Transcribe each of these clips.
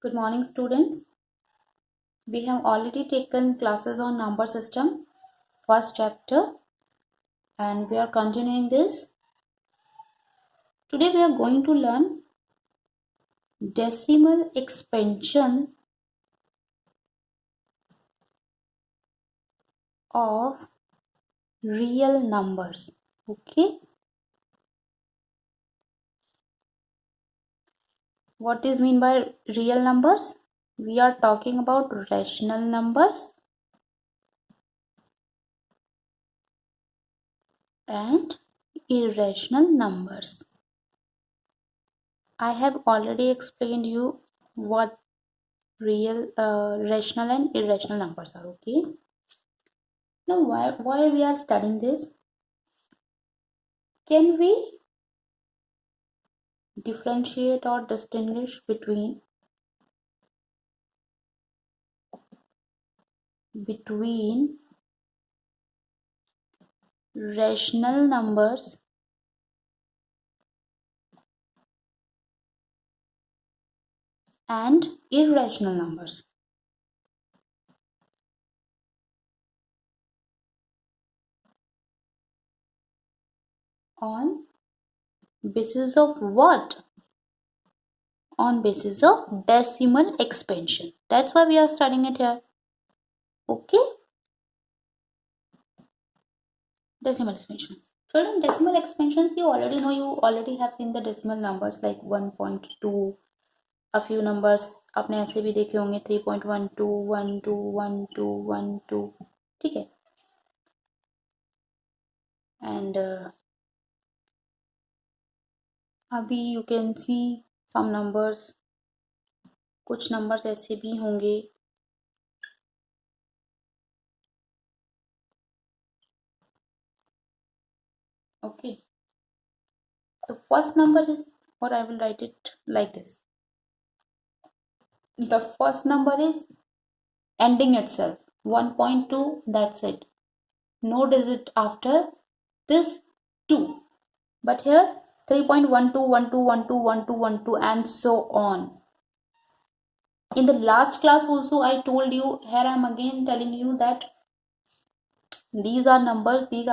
Good morning, students. We have already taken classes on number system, first chapter, and we are continuing this. Today we are going to learn decimal expansion of real numbers. Okay. What is mean by real numbers? We are talking about rational numbers and irrational numbers. I have already explained you what real rational and irrational numbers are. Okay, now why we are studying this? Can we differentiate or distinguish between rational numbers and irrational numbers? On basis of what? On basis of decimal expansion. That's why we are studying it here. Okay, decimal expansions. Children, decimal expansions, you already know, you already have seen the decimal numbers like 1.2. A few numbers आपने ऐसे भी देखे होंगे 3.12 12 12 12. ठीक है. And अभी you can see some numbers, कुछ numbers ऐसे भी होंगे. Okay, the first number is, or I will write it like this. The first number is ending itself 1.2. That's it, no digit after this 2. But here 3.12 12 12 12 12 and so on. In the last class also I told you, here I am again telling you that these are the numbers which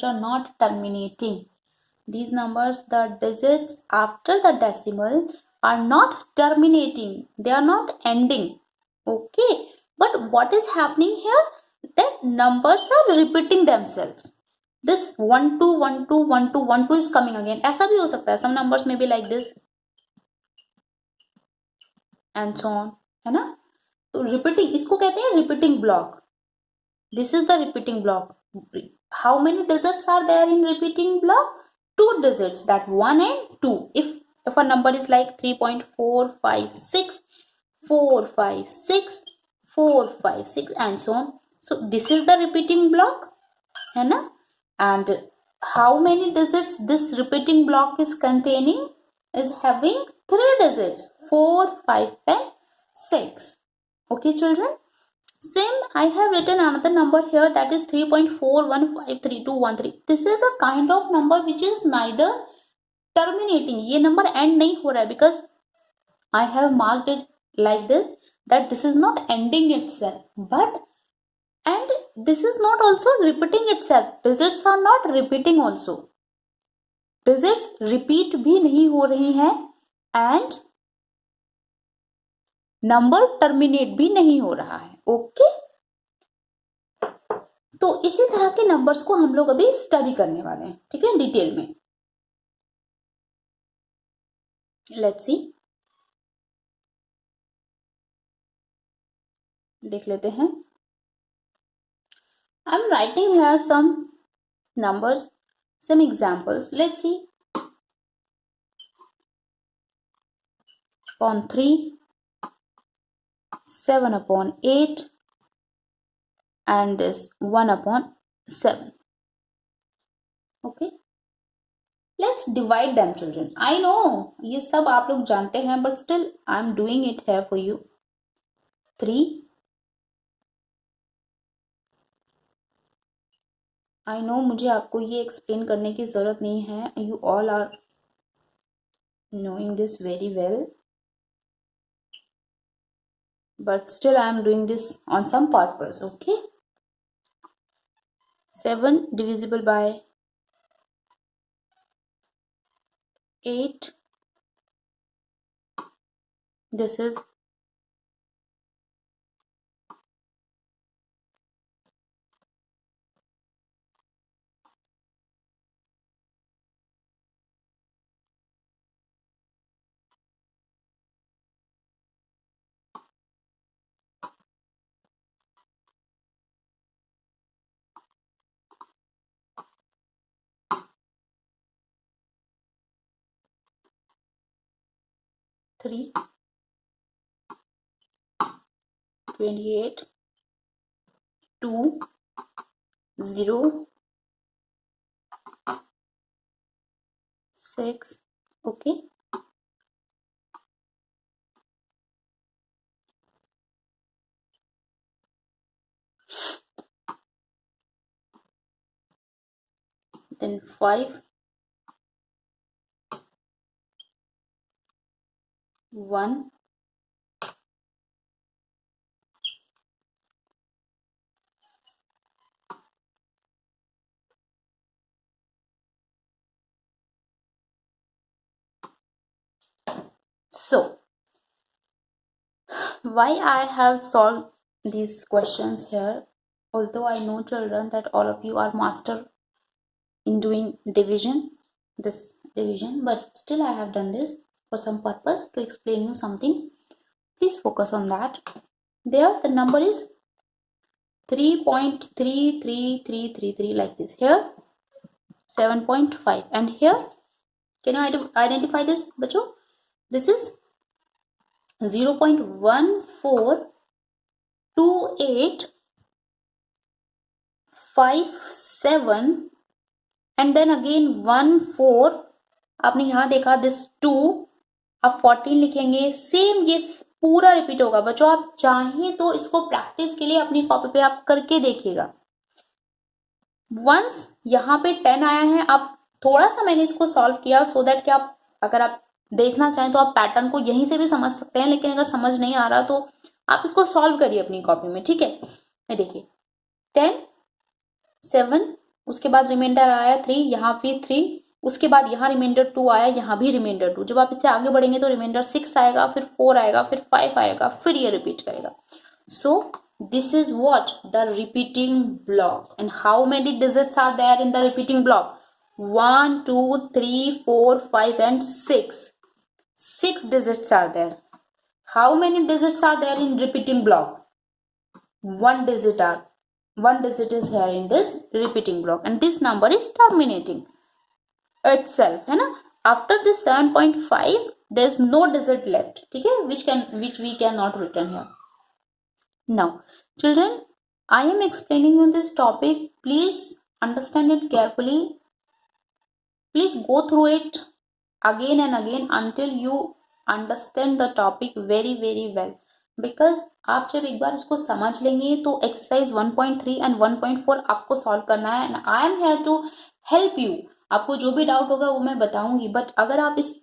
are not terminating. These numbers, the digits after the decimal are not terminating, they are not ending. Okay, but what is happening here, that numbers are repeating themselves. This 1 2 1 2 1 2 1 2 is coming again. ऐसा भी हो सकता है, some numbers may be like this and so on, है ना. तो repeating, इसको कहते हैं repeating block. This is the repeating block. How many digits are there in repeating block? 2 digits, that 1 and 2. If a number is like 3.456 456 456 and so on, so this is the repeating block, है ना. And how many digits this repeating block is containing? Is having 3 digits, 4 5 and 6. Okay children, same I have written another number here, that is 3.41532113. This is a kind of number which is neither terminating, ये number end नहीं हो रहा है, because I have marked it like this, that this is not ending itself, but and this is not also repeating itself. Digits are not repeating also. Digits repeat भी नहीं हो रही हैं and नंबर टर्मिनेट भी नहीं हो रहा है. ओके, तो इसी तरह के नंबर्स को हम लोग अभी स्टडी करने वाले हैं. ठीक है, डिटेल में. लेट्स सी, देख लेते हैं. I am writing here some numbers, some examples. Let's see. upon 3, 7 upon 8 and this 1 upon 7. Okay, let's divide them children. I know ये सब आप लोग जानते हैं, but still I am doing it here for you. 3, I know मुझे आपको ये explain करने की जरूरत नहीं है, you all are knowing this very well. but still I am doing this on some purpose. Okay, 7 divisible by 8, this is 3, 28, 2, 0, 6. Okay, then 5, 1, so why I have solved these questions here, although I know children that all of you are master in doing this division, but still I have done this for some purpose to explain you something. Please focus on that. There the number is 3.33333 like this. Here 7.5, and here can you identify this, bacho? This is 0.142857, and then again 14. आपने यहाँ देखा this 2, आप 14 लिखेंगे, same ये पूरा repeat होगा बच्चों. आप चाहें तो इसको प्रैक्टिस के लिए अपनी कॉपी पे आप करके देखिएगा. वंस यहाँ पे 10 आया है, आप थोड़ा सा मैंने इसको सॉल्व किया सो दैट कि आप अगर आप देखना चाहें तो आप पैटर्न को यहीं से भी समझ सकते हैं, लेकिन अगर समझ नहीं आ रहा तो आप इसको सॉल्व करिए अपनी कॉपी में. ठीक है, मैं देखिए 10, 7, उसके बाद रिमाइंडर आया 3, यहाँ भी 3, उसके बाद यहाँ रिमाइंडर 2 आया, यहाँ भी रिमाइंडर 2. जब आप इससे आगे बढ़ेंगे तो रिमाइंडर 6 आएगा, फिर 4 आएगा, फिर 5 आएगा, फिर ये रिपीट करेगा. सो this is what the repeating block. And how many digits are there in the repeating block? 1, 2, 3, 4, 5 and 6. 6 digits are there. How many digits are there in repeating block? One digit is here in this repeating block, and this number is terminating itself, है ना. After this 7.5 there is no digit left. ठीक है, which we cannot return here. Now children, I am explaining you this topic. Please understand it carefully. Please go through it again and again until you understand the topic very very well. Because आप जब एक बार इसको समझ लेंगे तो exercise 1.3 and 1.4 आपको solve करना है, and I am here to help you. आपको जो भी डाउट होगा वो मैं बताऊंगी, बट अगर आप इस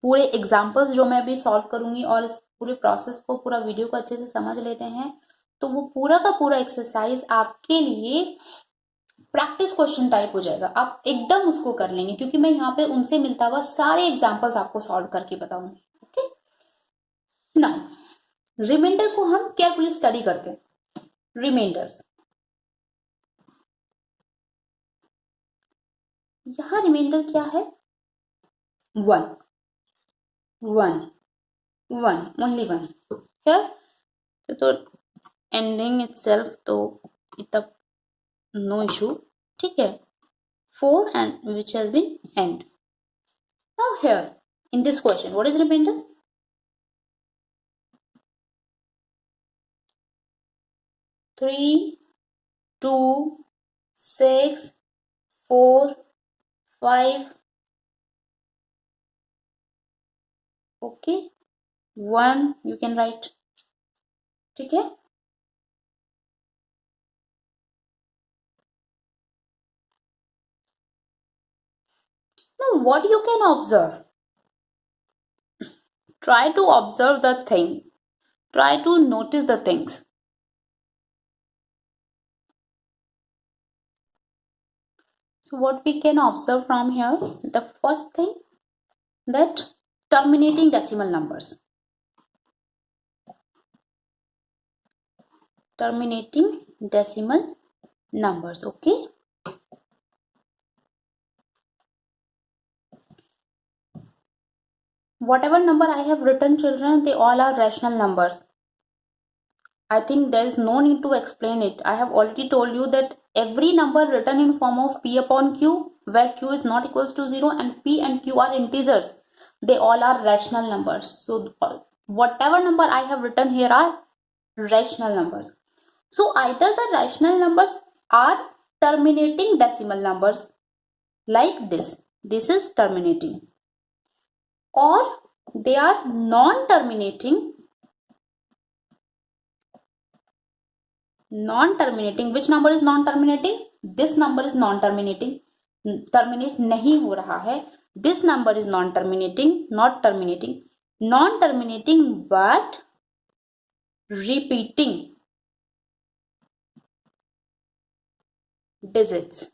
पूरे एग्जाम्पल्स जो मैं अभी सॉल्व करूंगी और इस पूरे प्रोसेस को, पूरा वीडियो को अच्छे से समझ लेते हैं, तो वो पूरा का पूरा एक्सरसाइज आपके लिए प्रैक्टिस क्वेश्चन टाइप हो जाएगा. आप एकदम उसको कर लेंगे, क्योंकि मैं यहाँ पे उनसे मिलता हुआ सारे एग्जाम्पल्स आपको सॉल्व करके बताऊंगी. ओके, नाउ रिमाइंडर को हम केयरफुली स्टडी करते हैं. रिमाइंडर्स, यहाँ रिमाइंडर क्या है? 1, 1, 1, ओनली 1. तो एंडिंग इटसेल्फ तो इतना नो इशू. ठीक है, 4 and which has been end. Now here in this question, what is remainder? 3, 2, 6, 4, 5. Okay, 1 you can write. ठीक है, now what you can observe, try to observe the thing, try to notice the things. So what we can observe from here, the first thing, that terminating decimal numbers. Terminating decimal numbers, okay. Whatever number I have written, children, they all are rational numbers. I think there is no need to explain it. I have already told you that every number written in form of P upon Q, where Q is not equals to 0 and P and Q are integers, they all are rational numbers. So whatever number I have written here are rational numbers. So either the rational numbers are terminating decimal numbers like this is terminating, or they are non-terminating. Non-terminating, which number is non-terminating? This number is non-terminating, terminate नहीं हो रहा है. This number is non-terminating, not terminating, non-terminating but repeating digits.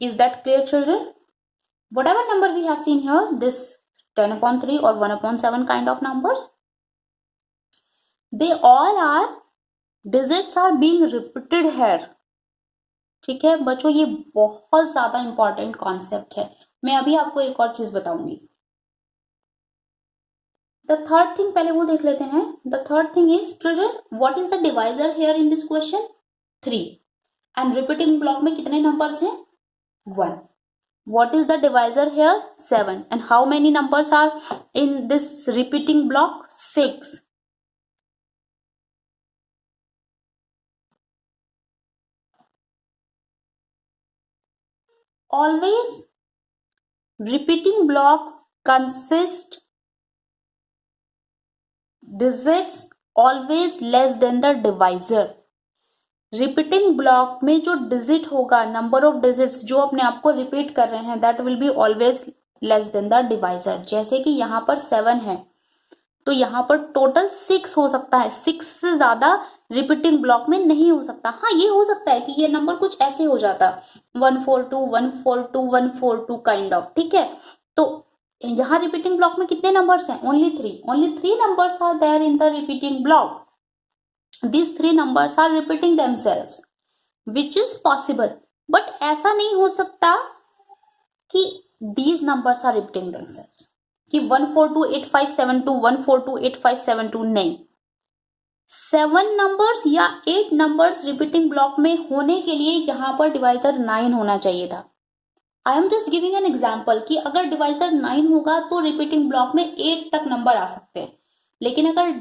Is that clear, children? Whatever number we have seen here, this 10 upon 3 or 1 upon 7 kind of numbers, they all are digits are being repeated here. ठीक है बच्चों, ये बहुत ज्यादा important concept है. मैं अभी आपको एक और चीज बताऊंगी. द थर्ड थिंग पहले वो देख लेते हैं. The third thing is, children, what is the divisor here in this question? 3. And repeating block में कितने नंबर्स हैं? 1. What is the divisor here? 7. And how many numbers are in this repeating block? 6. Always repeating blocks consist digits always less than the divisor. Repeating block में जो digit होगा, number of digits जो अपने आप को repeat कर रहे हैं, that will be always less than the divisor. जैसे कि यहाँ पर 7 है तो यहाँ पर टोटल 6 हो सकता है. 6 से ज्यादा रिपीटिंग ब्लॉक में नहीं हो सकता. हाँ, ये हो सकता है कि ये नंबर कुछ ऐसे हो जाता, 142 142 142 काइंड ऑफ. ठीक है, तो यहाँ रिपीटिंग ब्लॉक में कितने नंबर्स हैं? Only 3. Only 3 numbers are there in the repeating block. These 3 numbers are repeating themselves, which is possible. But ऐसा नहीं हो सकता कि these numbers are repeating themselves, कि 1428572 1428572 नहीं. 7 numbers या 8 numbers repeating block में होने के लिए यहाँ पर divisor 9 होना चाहिए था. I am just giving an example कि अगर divisor 9 होगा तो repeating block में 8 तक नंबर आ सकते हैं, लेकिन अगर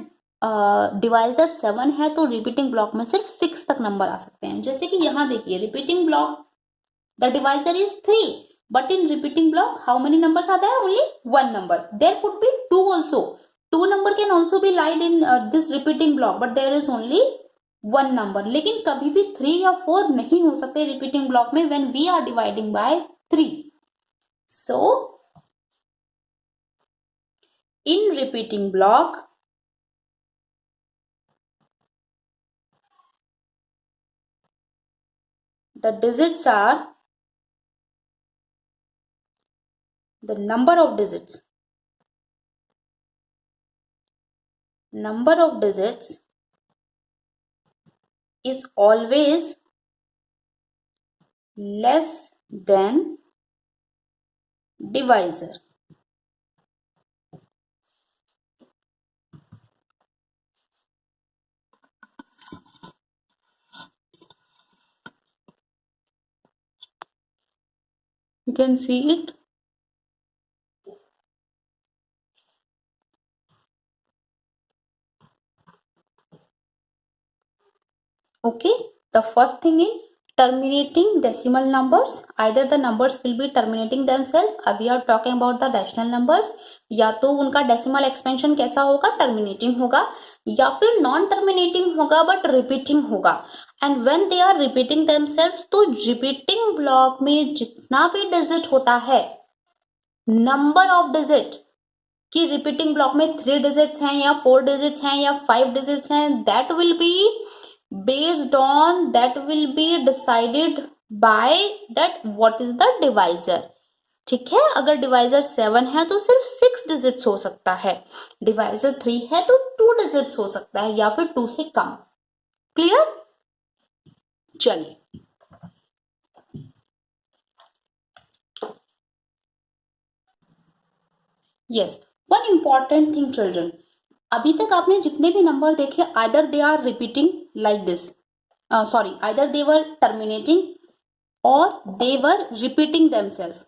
डिवाइजर 7 है तो रिपीटिंग ब्लॉक में सिर्फ 6 तक नंबर आ सकते हैं. जैसे कि यहाँ देखिए, repeating block the divisor is 3, but in repeating block how many numbers are there? Only 1 number. There could be 2 also. 2 number can also be lied in this repeating block, but there is only 1 number. लेकिन कभी भी 3 या 4 नहीं हो सकते repeating block में when we are dividing by 3. So in repeating block the digits are the number of digits. Number of digits is always less than divisor. You can see it. Okay, the first thing in terminating decimal numbers, either the numbers will be terminating themselves. We are talking about the rational numbers. या तो उनका decimal expansion कैसा होगा? terminating होगा, या फिर non terminating होगा but repeating होगा. And when they are repeating themselves, तो repeating block में जितना भी digit होता है, number of digit कि रिपीटिंग ब्लॉक में 3 डिजिट्स हैं या 4 डिजिट्स हैं या 5 डिजिट्स हैं, that will be decided by that what is the divisor. ठीक है, अगर डिवाइजर 7 है तो सिर्फ 6 डिजिट्स हो सकता है, डिवाइजर 3 है तो 2 डिजिट्स हो सकता है या फिर 2 से कम। क्लियर? चलिए, yes, one important thing children, अभी तक आपने जितने भी नंबर देखे either they are repeating like this, sorry, either they were terminating और दे वर रिपीटिंग देमसेल्फ।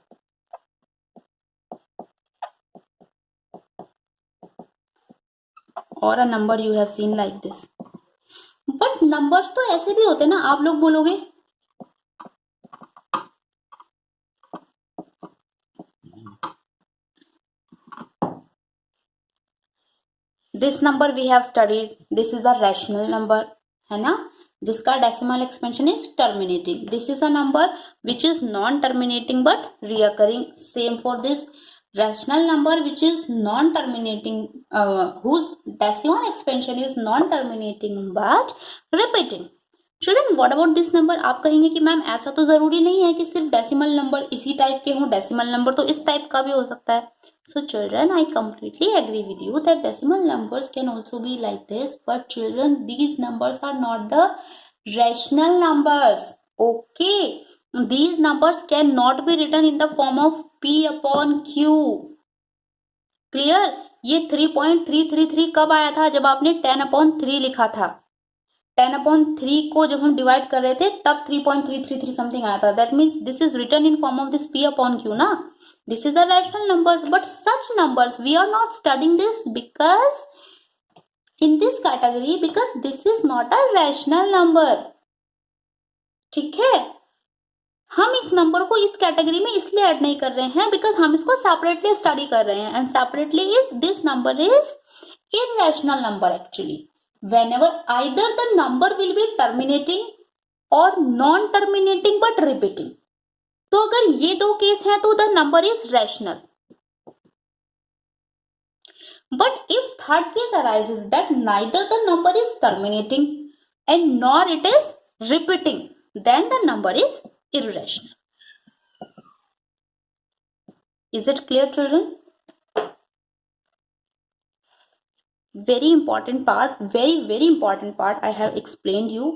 और a number you have seen like this. But numbers तो ऐसे भी होते हैं ना, आप लोग बोलोगे this number we have studied, this is a rational number, है ना, जिसका decimal expansion is terminating. This is a number which is non terminating but recurring. Same for this rational number which is non-terminating, whose decimal expansion is non-terminating but repeating. Children, what about this number? आप कहेंगे कि ma'am ऐसा तो जरूरी नहीं है कि सिर्फ डेसिमल नंबर इसी टाइप के हों, डेसिमल नंबर तो इस टाइप का भी हो सकता है। So children, I completely agree with you that decimal numbers can also be like this, but children, these numbers are not the rational numbers. Okay, these numbers cannot be written in the form of P upon Q. Clear? ये 3.333 कब आया था? जब आपने 10/3 लिखा था। 10/3 को जब हम डिवाइड कर रहे थे तब 3.333 समथिंग आया था। That means this is written in form of this P upon Q ना। This is a rational numbers, but such numbers we are not studying this because in this category because this is not a rational number. ठीक है, हम इस number को इस category में इसलिए add नहीं कर रहे हैं बिकॉज हम इसको सेपरेटली स्टडी कर रहे हैं, and separately is this number is irrational number actually whenever either the number will be terminating or non terminating but repeating. तो अगर ये दो केस हैं तो the number is rational, but if third case arises that neither the number is terminating and nor it is repeating, then the number is irrational. Is it clear children? Very important part, very important part I have explained you.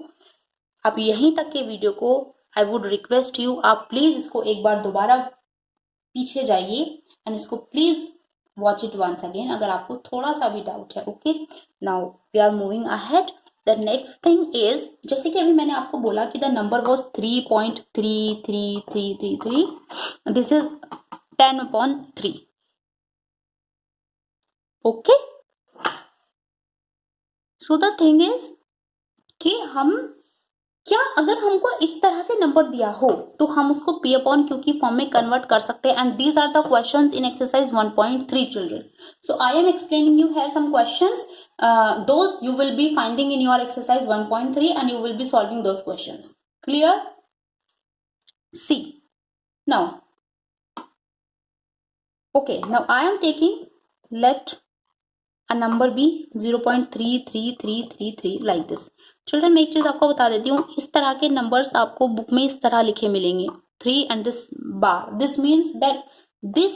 अब यहीं तक के video को I would request you, आप please इसको एक बार दोबारा पीछे जाइए एंड इसको please watch it once again अगर आपको थोड़ा सा भी डाउट है। Okay, now we are moving ahead. The next thing is, जैसे कि अभी मैंने आपको बोला कि the number was 3.33333, this is 10/3। Okay, so the thing is कि हम क्या अगर हमको इस तरह से नंबर दिया हो तो हम उसको P upon Q की फॉर्म में कन्वर्ट कर सकते हैं, and these are the questions in exercise 1.3 children. So I am explaining you here some questions, those you will be finding in your exercise 1.3 and you will be solving those questions. Clear? See now, okay, now I am taking, let a number be 0.33333 like this. Children मैं एक चीज आपको बता देती हूँ, इस तरह के नंबर्स आपको बुक में इस तरह लिखे मिलेंगे 3 and this bar. This means that this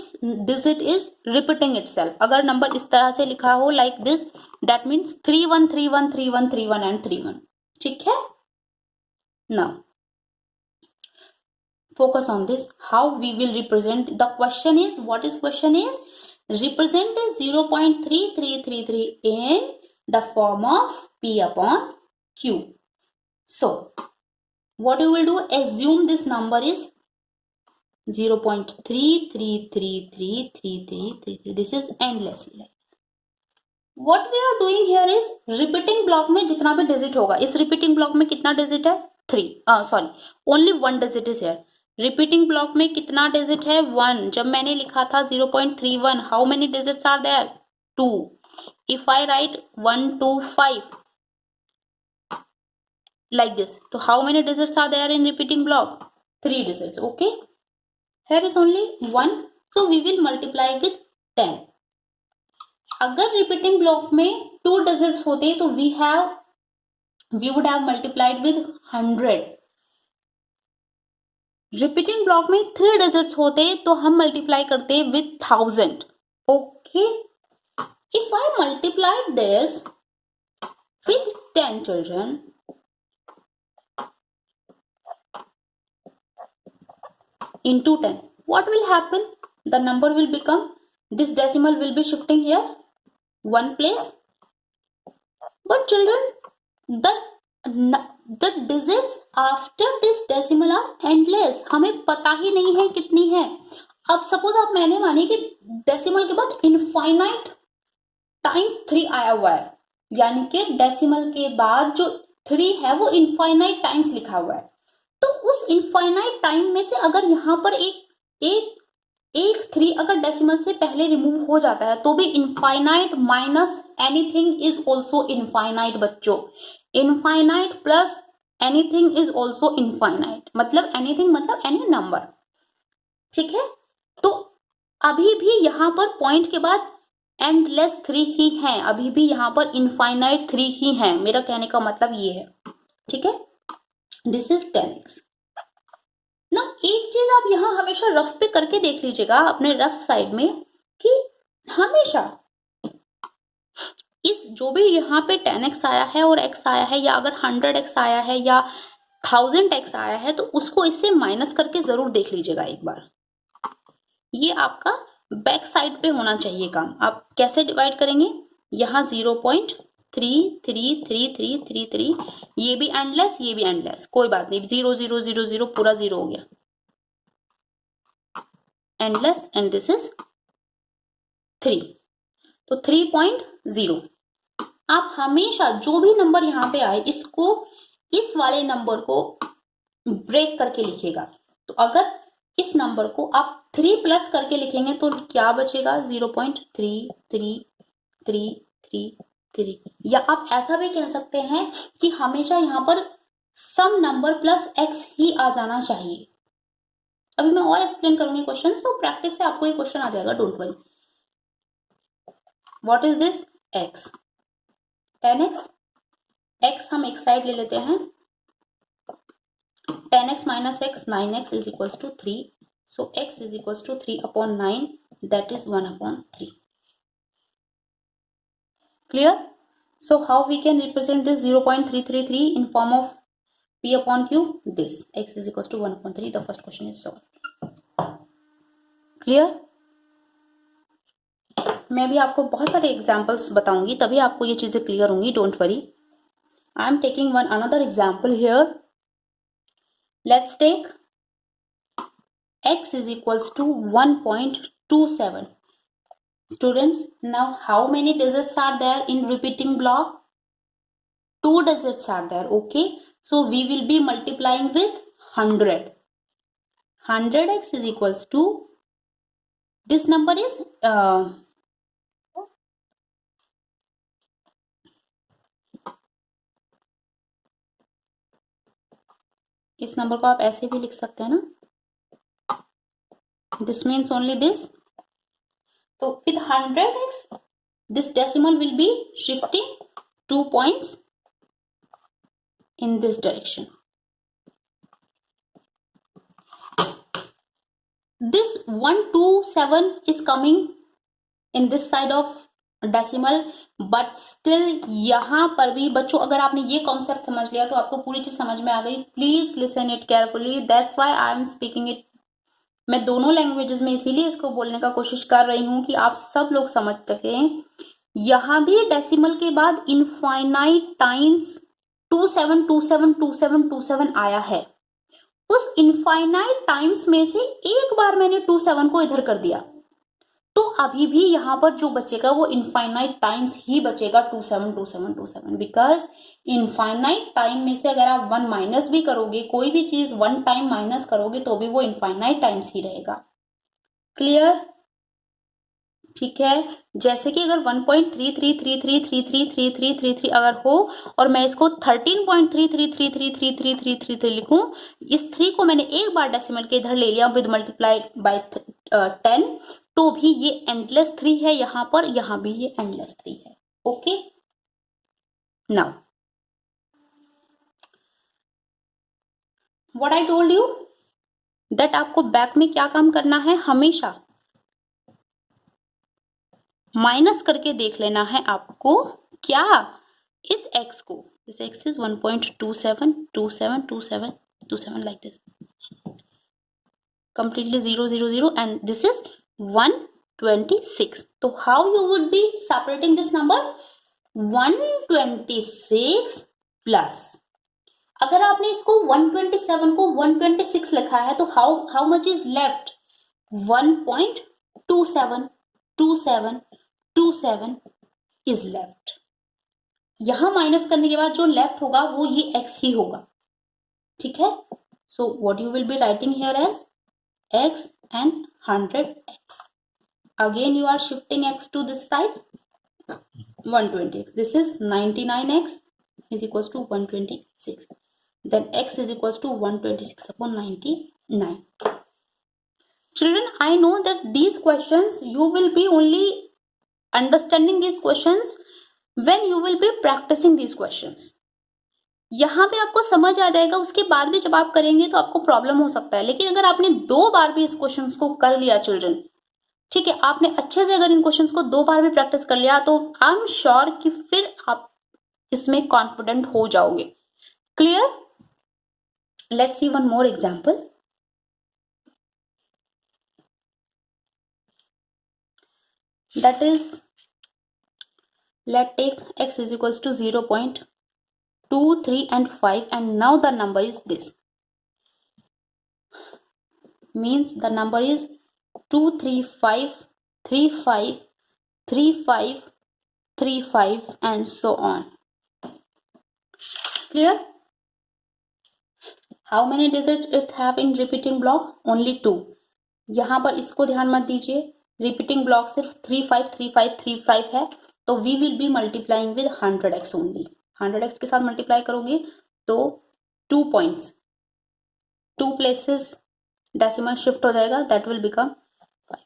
digit is repeating itself. अगर नंबर इस तरह से लिखा हो like this, that means 31313131 and 31. ठीक है? Now focus on this, how we will represent. The question is, what is question is, represent this 0.3333 in the form of P upon Q. So what you will do, assume this number is 0.33333333. This is endlessly like. What we are doing here is repeating block में जितना भी digit होगा, इस repeating block में कितना digit है? 3, sorry, only 1 digit is here. Repeating block में कितना डिजिट है? 1. जब मैंने लिखा था 0.31, how many digits are there? 2. If I write 1 2 5 like this, so how many digits are there in repeating block? 3 digits. Okay, here is only 1, so we will multiply it with 10. अगर repeating block में 2 digits होते तो we would have multiplied with 100. Repeating block में 3 digits होते तो हम multiply करते with 1000. ओके, if I multiplied this with 10 children, into 10, what will happen? The number will become, this decimal will be shifting here one place, but children, the digits after this decimal are endless. हमें पता ही नहीं है कितनी है. अब suppose आप मैंने मानी कि डेसिमल के बाद इनफाइनाइट टाइम्स 3 आया हुआ है, यानी कि डेसिमल के बाद जो 3 है वो इनफाइनाइट टाइम्स लिखा हुआ है. तो उस इनफाइनाइट टाइम में से अगर यहाँ पर एक 3 अगर डेसिमल से पहले रिमूव हो जाता है तो भी infinite minus anything is also infinite. बच्चों, infinite plus anything is also infinite. मतलब एनीथिंग मतलब एनी नंबर. ठीक है, तो अभी भी यहाँ पर पॉइंट के बाद एंडलेस 3 ही है, अभी भी यहाँ पर इनफाइनाइट 3 ही है. मेरा कहने का मतलब ये है. ठीक है, दिस इज 10x. ना एक चीज आप यहाँ हमेशा रफ पे करके देख लीजिएगा अपने रफ साइड में कि हमेशा इस जो भी यहाँ पे 10x आया है और x आया है, या अगर 100x आया है या 1000x आया है, तो उसको इससे माइनस करके जरूर देख लीजिएगा एक बार. ये आपका बैक साइड पे होना चाहिए काम. आप कैसे डिवाइड करेंगे? यहाँ 0.333333, ये भी एंडलेस, ये भी एंडलेस, कोई बात नहीं. 0 0 0 0 पूरा 0 हो गया, एंडलेस, एंड दिस इज 3, तो 3.0. आप हमेशा जो भी नंबर यहाँ पे आए इसको, इस वाले नंबर को ब्रेक करके लिखिएगा. तो अगर इस नंबर को आप 3 प्लस करके लिखेंगे तो क्या बचेगा? 0.333333. या आप ऐसा भी कह सकते हैं कि हमेशा यहाँ पर सम नंबर प्लस x ही आ जाना चाहिए. अभी मैं और एक्सप्लेन करूंगी क्वेश्चन, तो प्रैक्टिस से आपको ये क्वेश्चन आ जाएगा, don't worry. What is this? x, 10x. x हम एक साइड ले लेते हैं. 10x minus x, 9x is equals to 3. So x is equals to 3 upon 9, that is 1 upon 3. Clear? So how we can represent this 0.333 in form of p upon q? This x is equals to 1 upon 3. The first question is solved. Clear? मैं भी आपको बहुत सारे examples बताऊंगी, तभी आपको ये चीजें क्लियर होंगी. Don't worry. I am taking one another example here. Let's take x is equals to 1.27. Students, now how many digits are there in repeating block? 2 digits are there. Okay, so we will be multiplying with 100. 100x is equals to, this number is इस number को आप ऐसे भी लिख सकते हैं ना. This means only this. तो with 100x this decimal will be shifting 2 points in this direction. This 127 is coming in this side of decimal, but still यहाँ पर भी बच्चों अगर आपने ये कॉन्सेप्ट समझ लिया तो आपको पूरी चीज समझ में आ गई. Please listen it carefully. That's why I am speaking it. मैं दोनों लैंग्वेजेस में इसीलिए इसको बोलने का कोशिश कर रही हूँ कि आप सब लोग समझ सकें. यहाँ भी डेसिमल के बाद इनफाइनाइट टाइम्स 27272727 आया है. उस इनफाइनाइट टाइम्स में से एक बार मैंने 27 को इधर कर दिया, तो अभी भी यहाँ पर जो बचेगा वो इनफाइनाइट टाइम्स ही बचेगा. 272727. बिकॉज इनफाइनाइट टाइम में से अगर आप 1 माइनस भी करोगे, कोई भी चीज 1 टाइम माइनस करोगे तो भी वो इनफाइनाइट टाइम्स ही रहेगा. क्लियर? ठीक है, जैसे कि अगर 1.3333333333 अगर हो और मैं इसको 13.33333333 लिखूं, इस 3 को मैंने एक बार डेसिमल के इधर ले लिया विद मल्टीप्लाई बाय 10, तो भी ये एंडलेस 3 है यहां पर, यहां भी ये एंडलेस 3 है। Okay, now what I told you that आपको बैक में क्या काम करना है, हमेशा माइनस करके देख लेना है आपको क्या, इस x को, this x is 1.27272727 like this, completely 000 and this is 126. तो how you would be separating this number, 126 plus, अगर आपने इसको 127 को 126 लिखा है तो how much is left, 1.272727 is left. यहां माइनस करने के बाद जो लेफ्ट होगा वो ये x ही होगा, ठीक है। So what you will be writing here as x and 100x. Again you are shifting x to this side, 120x. This is 99x is equals to 126. Then x is equals to 126 upon 99. Children, I know that these questions you will be only understanding these questions when you will be practicing these questions. यहां पे आपको समझ आ जाएगा, उसके बाद भी जब आप करेंगे तो आपको प्रॉब्लम हो सकता है, लेकिन अगर आपने 2 बार भी इस क्वेश्चंस को कर लिया चिल्ड्रन, ठीक है, आपने अच्छे से अगर इन क्वेश्चंस को 2 बार भी प्रैक्टिस कर लिया तो आई एम श्योर कि फिर आप इसमें कॉन्फिडेंट हो जाओगे। Clear? Let's see one more example. That is, let's take x is equals to 0.2, 3 and 5 and now the number is this, means the number is 2, 3, 5, 3, 5, 3, 5, 3, 5 and so on. Clear? How many digits it have in repeating block? Only 2. यहां पर इसको ध्यान मत दीजिए, repeating block सिर्फ 3, 5, 3, 5, 3, 5 है, तो we will be multiplying with 100x only. 100x के साथ मल्टीप्लाई करोगे तो 2 पॉइंट्स, 2 प्लेसेस डेसिमल शिफ्ट हो जाएगा, that will become 5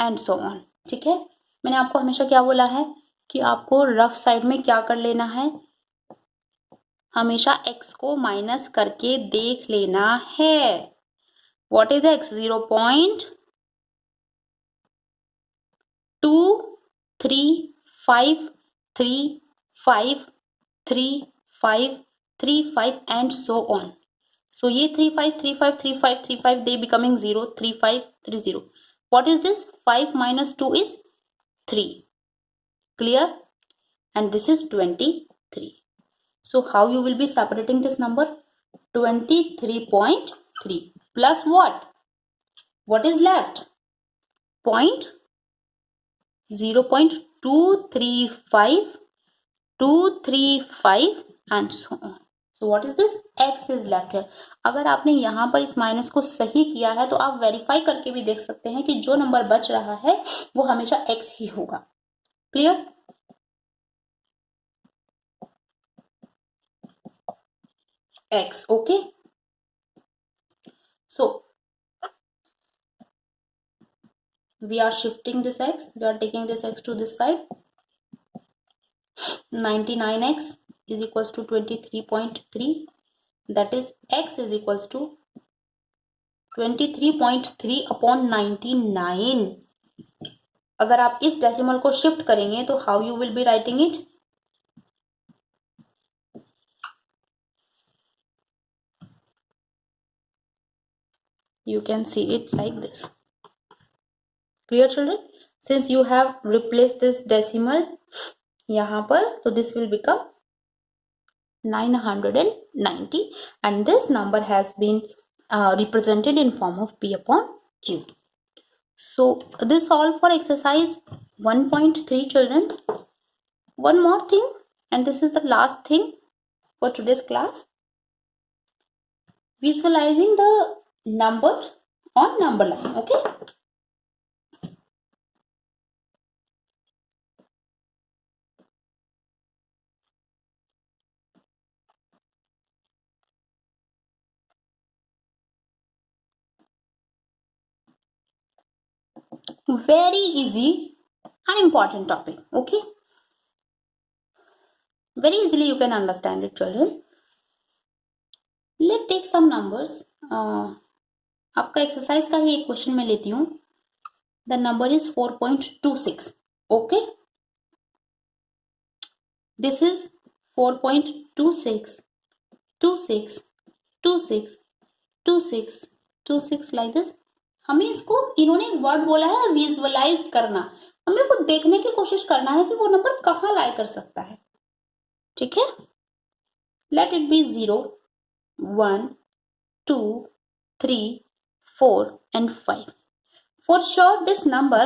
and so on. ठीक है, मैंने आपको हमेशा क्या बोला है कि आपको रफ साइड में क्या कर लेना है, हमेशा x को माइनस करके देख लेना है। What is x? 0.235353535 and so on. So ये 35353535 they becoming 0, 3530. What is this? 5 minus 2 is 3. Clear? And this is 23. So how you will be separating this number? 23.3 plus what? What is left? 0.235235 and so on. So what is this? X is left here. अगर आपने यहाँ पर इस minus को सही किया है तो आप वेरीफाई करके भी देख सकते हैं कि जो नंबर बच रहा है वो हमेशा X ही होगा। Clear? X, okay? So we are shifting this x, we are taking this x to this side. 99x is equals to 23.3, that is x is equals to 23.3 upon 99. अगर आप इस डेसिमल को शिफ्ट करेंगे तो how you will be writing it? You can see it like this. Clear children? Since you have replaced this decimal यहाँ पर, तो this will become 990 and this number has been represented in form of P upon Q. So this all for exercise 1.3 children. One more thing, and this is the last thing for today's class. Visualizing the numbers on number line. Okay. Very easy and important topic. Okay. Very easily you can understand it, children. Let's take some numbers. आपका exercise का ही एक question मैं लेती हूँ. The number is 4.26. Okay. This is 4.26, 26, 26, 26, 26 like this. हमें इसको, इन्होंने एक वर्ड बोला है विजुअलाइज करना. हमें वो देखने की कोशिश करना है कि वो नंबर कहाँ लाई कर सकता है. ठीक है. Let it be 0, 1, 2, 3, 4 and 5. For sure this number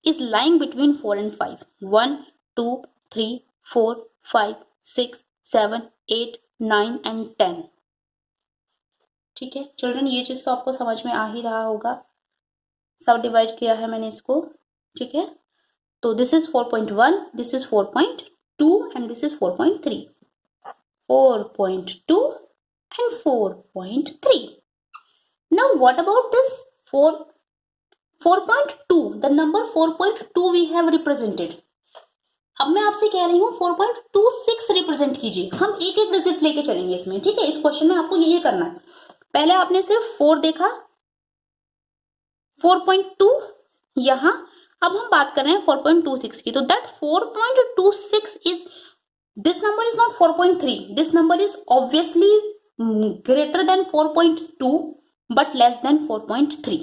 is lying between 4 and 5. 1, 2, 3, 4, 5, 6, 7, 8, 9 and 10. ठीक है चिल्ड्रन, ये चीज तो आपको समझ में आ ही रहा होगा. सब डिवाइड किया है मैंने इसको. ठीक है. तो this is 4.1, this is 4.2 and this is 4.3. 4.2 and 4.3. Now what about this 4.2? The number 4.2 we have represented. अब मैं आपसे कह रही हूँ 4.26 रिप्रेजेंट कीजिए. हम एक एक डिजिट लेके चलेंगे इसमें. ठीक है. इस क्वेश्चन में आपको यही करना है. पहले आपने सिर्फ 4 देखा, 4.2 यहां. अब हम बात कर रहे हैं 4.26 की. तो that 4.26 is, this number is not 4.3. This number is obviously greater than 4.2 but less than 4.3.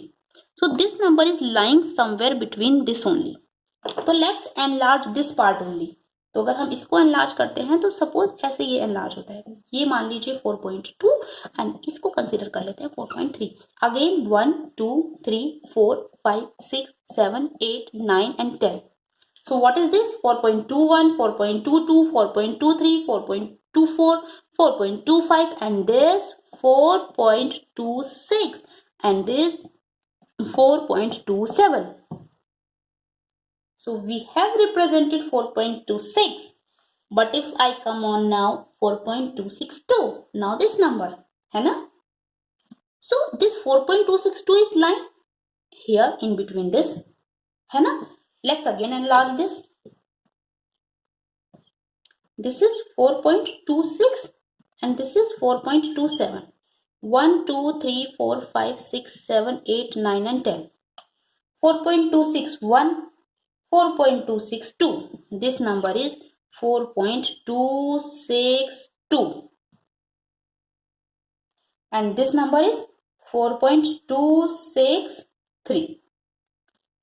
So this number is lying somewhere between this only. तो let's enlarge this part only. तो अगर हम इसको एनलार्ज करते हैं तो सपोज ऐसे ये एनलार्ज होता है. ये मान लीजिए 4.2 एंड इसको कंसीडर कर लेते हैं 4.3. Again 1, 2, 3, 4, 5, 6, 7, 8, 9 and 10. So what is this? 4.21, 4.22, 4.23, 4.24, 4.25 and this 4.26 and this 4.27. So we have represented 4.26, but if I come on now 4.262, now this number, है ना? So this 4.262 is lying here in between this, है ना? Let's again enlarge this. This is 4.26 and this is 4.27. 1, 2, 3, 4, 5, 6, 7, 8, 9 and 10. 4.261, 4.262. This number is 4.262 and this number is 4.263.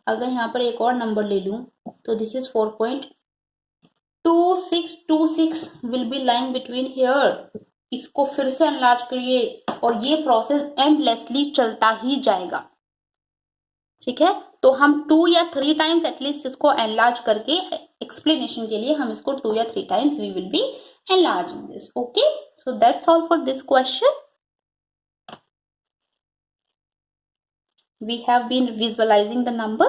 अगर यहाँ पर एक और number ले लूं तो this is 4.2626 will be lying between here. इसको फिर से एनलार्ज करिए और ये प्रोसेस एंडलेसली चलता ही जाएगा. ठीक है. तो हम 2 या 3 टाइम्स एटलीस्ट इसको एनलार्ज करके एक्सप्लेनेशन के लिए हम इसको 2 या 3 times we will be enlarging this. Okay. So that's all for this question. We have been visualizing the number.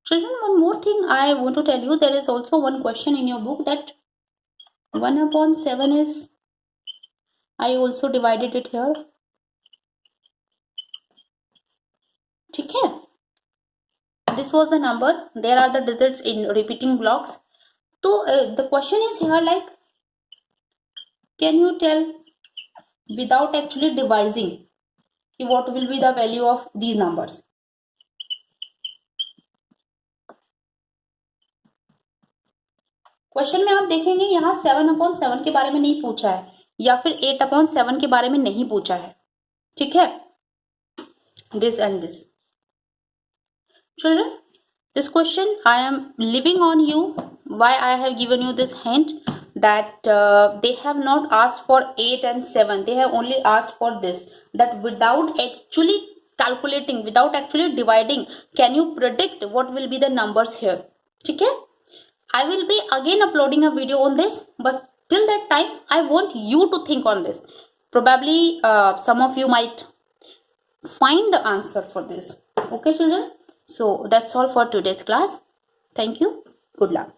Children, one more thing I want to tell you. There is also one question in your book that 1/7 is, I also divided it here. ठीक है. This was the number. There are the digits in repeating blocks. So the question is here like, can you tell without actually devising what will be the value of these numbers? Question में आप देखेंगे यहाँ 7/7 के बारे में नहीं पूछा है या फिर 8/7 के बारे में नहीं पूछा है. ठीक है. This and this. Children, this question I am leaving on you. Why I have given you this hint that they have not asked for 8 and 7. They have only asked for this, that without actually calculating, without actually dividing, can you predict what will be the numbers here? ठीक है, I will be again uploading a video on this, but till that time I want you to think on this. Probably some of you might find the answer for this. Okay children, so that's all for today's class. Thank you, good luck.